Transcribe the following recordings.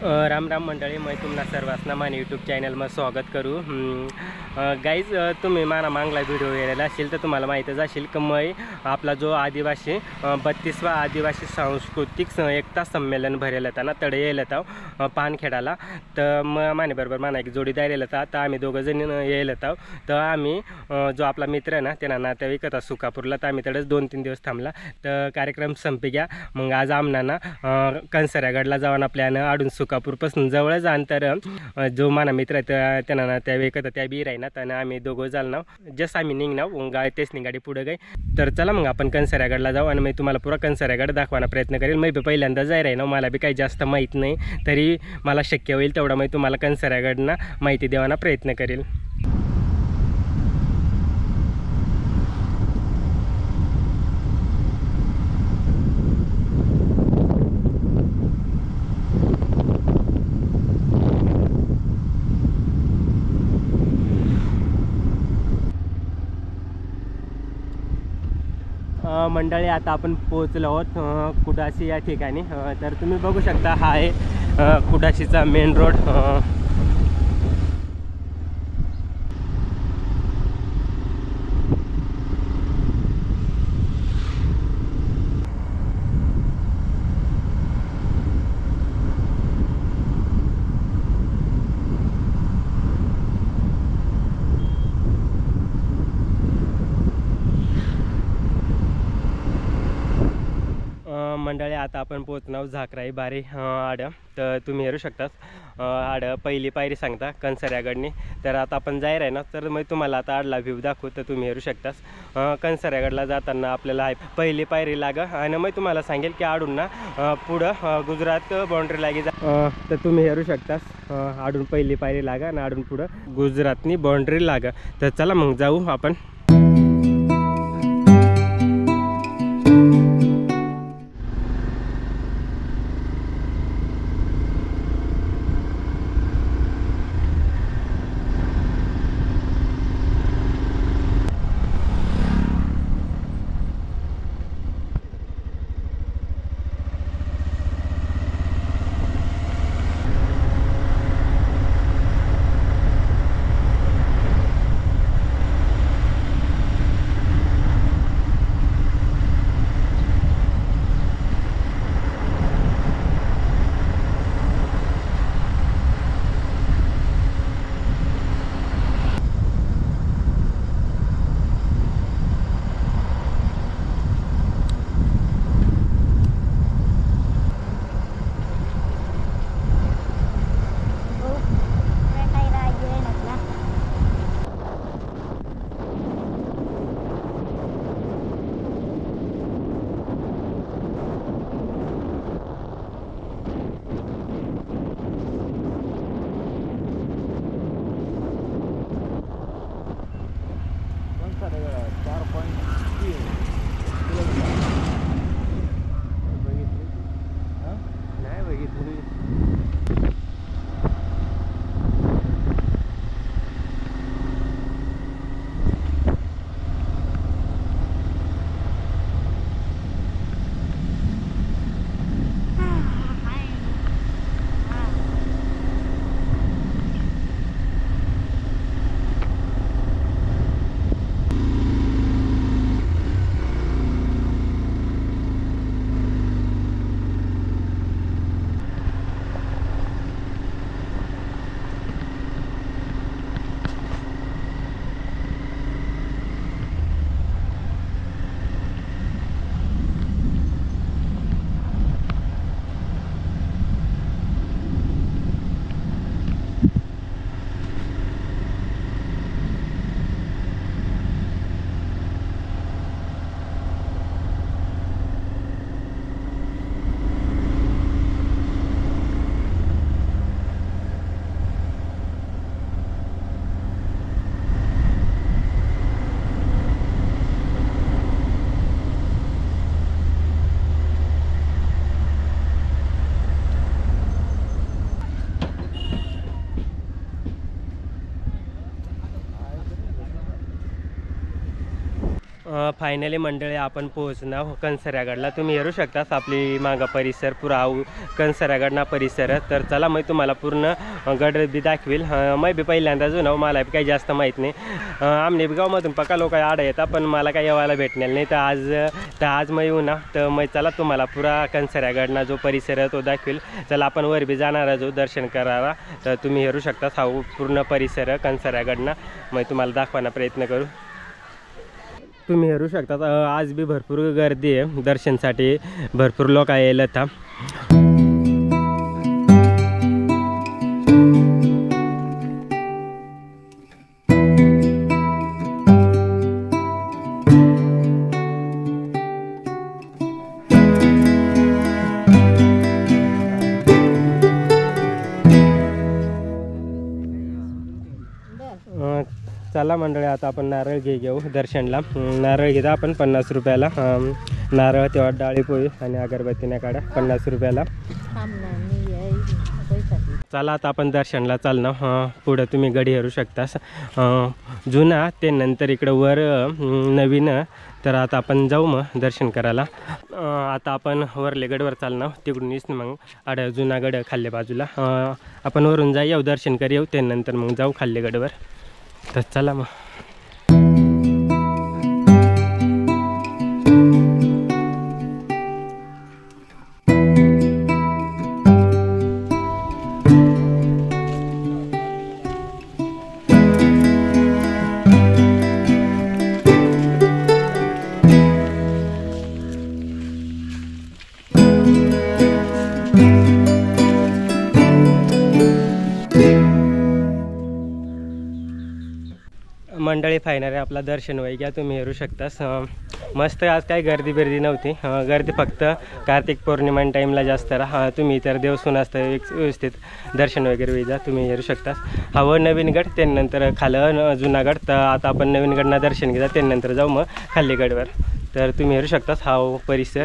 राम राम मंडळी, मैं तुम्हाला सर्वांना माने यूट्यूब चॅनलमध्ये स्वागत करू. गाईज, तुम्ही माना मागला व्हिडिओ यायला असेल तर तुम्हाला माहीतच असेल की मैं आपला जो आदिवासी 32वा आदिवासी सांस्कृतिक एकता संमेलन भरेल होता ना, तडे येईल होता पानखेडाला. तर मग माने बरोबर माना एक जोडीदार येईल होता. तर आम्ही दोघं जण येईल होता. तर आम्ही जो आपला मित्र आहे ना त्यांना नातेवाईक होता सुकापूरला, तर आम्ही तडेच 2-3 दिवस थांबला. तर कार्यक्रम संपी गया. मग आज आमना कंसऱ्यागडला जाऊन प्लॅन आडून सुकापूरपासून जवळच अंतर. जो माना मित्र त्यांना त्या वेळेत त्या बी राहीनात आणि आम्ही दोघं चालणार. जस्ट आम्ही निघणार गाडी, तेच गाडी पुढे गई. तर चला मग आपण कंसऱ्यागडला जाऊ आणि मी तुम्हाला पुरा कंसऱ्यागड दाखवायचा प्रयत्न करेल. मी पहिल्यांदा जाय राही ना, मला बी काही जास्त माहीत नाही, तरी मला शक्य होईल तेवढा मी तुम्हाला कंसऱ्यागडना माहिती देवाना प्रयत्न करेल. मंडळी, आता आपण पोहोचलो आहोत कुडाशी या ठिकाणी. तर तुम्ही बघू शकता हा आहे कुडाशीचा मेन रोड. मंडळी, आता आपण पोहोचणार झाकराई बारी आड. तर तुम्ही हेरू शकतात आड पहिली पायरी सांगता कंसऱ्यागडनी. तर आता आपण जाय आहे ना, तर मग तुम्हाला आता आडला व्ह्यू दाखवू. तर तुम्ही हेरू शकता कंसऱ्यागडला जाताना आपल्याला आहे पहिली पायरी लागा आणि मग तुम्हाला सांगेल की आडून ना पुढं गुजरात बाउंड्री लागी जा. तर तुम्ही हेरू शकता आडून पहिली पायरी लागा आणि आडून पुढं गुजरातनी बाउंड्री लागा. तर चला मग जाऊ आपण. फायनली मंडळी आपण पोहोचणार कणसऱ्यागडला. तुम्ही येऊ शकता. आपली मागा परिसर पुरा कणसऱ्यागडना परिसर. तर चला मी तुम्हाला पूर्ण गड बी दाखवेल. मी बी पहिल्यांदा जुना, मला बी काही जास्त माहीत नाही. आमने गावमधून पक्का लोक आडा येतात, पण मला काही येवायला भेटणार नाही. तर आज मी येऊ ना, तर मी चला तुम्हाला पुरा कणसऱ्यागडना जो परिसर आहे तो दाखवेल. चला आपण वर बी जाणार जो दर्शन करायला. तर तुम्ही येऊ शकता. हा पूर्ण परिसर कणसऱ्यागडना मी तुम्हाला दाखवण्याचा प्रयत्न करू. तुम्ही हेरू शकता. आज बी भरपूर गर्दी आहे दर्शनसाठी. भरपूर लोक आले था. चला मंडळी आता आपण नारळ घेऊ दर्शनला. नारळ घेता आपण 50 रुपयाला. नारळ तेव्हा डाळी पोळी आणि अगरबत्तीने काढा 50 रुपयाला. चला आता आपण दर्शनला चालणं. पुढं तुम्ही गडी हेरू शकता. जुना ते नंतर इकडं वर नवीन. तर आता आपण जाऊ मग दर्शन करायला. आता आपण वरले गडवर चालणं. तिकडूनच मग जुना गड खाल्ले बाजूला. आपण वरून जाऊ दर्शन करू येऊ. त्यानंतर मग जाऊ खाल्ले गडवर. तर चला मग. मंडळी फायनली आपला दर्शन वय घ्या. तुम्ही हेरू शकता. मस्त आज काही गर्दी बिर्दी नव्हती. गर्दी फक्त कार्तिक पौर्णिमा टाईमला जास्त राहा. तुम्ही इतर देवसून असतं व्यवस्थित दर्शन वगैरे वेजा तुम्ही हेरू शकता. हवं नवीन गड त्यानंतर खालं जुनागड. तर आता आपण नवीन गडना दर्शन घेता त्यानंतर जाऊ मग खाल्ली गडवर. तर तुम्ही हेरू शकता हा परिसर.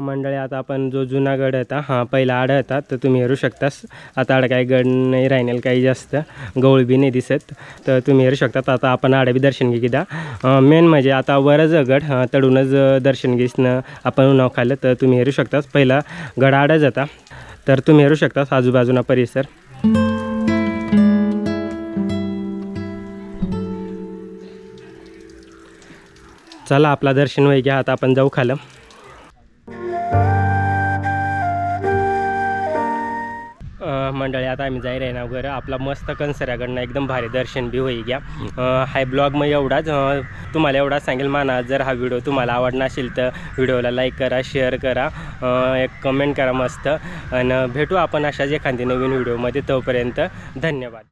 मंडळी आता आपण जो जुना गड होता पहिला आड होता. तर तुम्ही हेरू शकता. आता आड काही गड नाही राहिलेलं काही जास्त. गवळ बी नाही दिसत. तर तुम्ही हेरू शकता. आता आपण आड बी दर्शन घेदा. मेन म्हणजे आता वरच गड तडूनच दर्शन घेसनं आपण नाव खाल्लं. तर तुम्ही हेरू शकता पहिला गड आडच होता. तर तुम्ही हेरू शकता आजूबाजूना परिसर. चला आपला दर्शन वय घ्या. आता आपण जाऊ खालं. मंडळी आता आम्ही जाई राही ना घर. आपला मस्त कणसऱ्यागडनं एकदम भारी दर्शन बी होई घ्या. हाय ब्लॉग मग एवढाच. तुम्हाला एवढाच सांगेल माना. जर हा व्हिडिओ तुम्हाला आवडला असेल तर व्हिडिओला लाईक करा, शेअर करा, एक कमेंट करा मस्त. आणि भेटू आपण अशाच एखादी नवीन व्हिडिओमध्ये. तोपर्यंत धन्यवाद.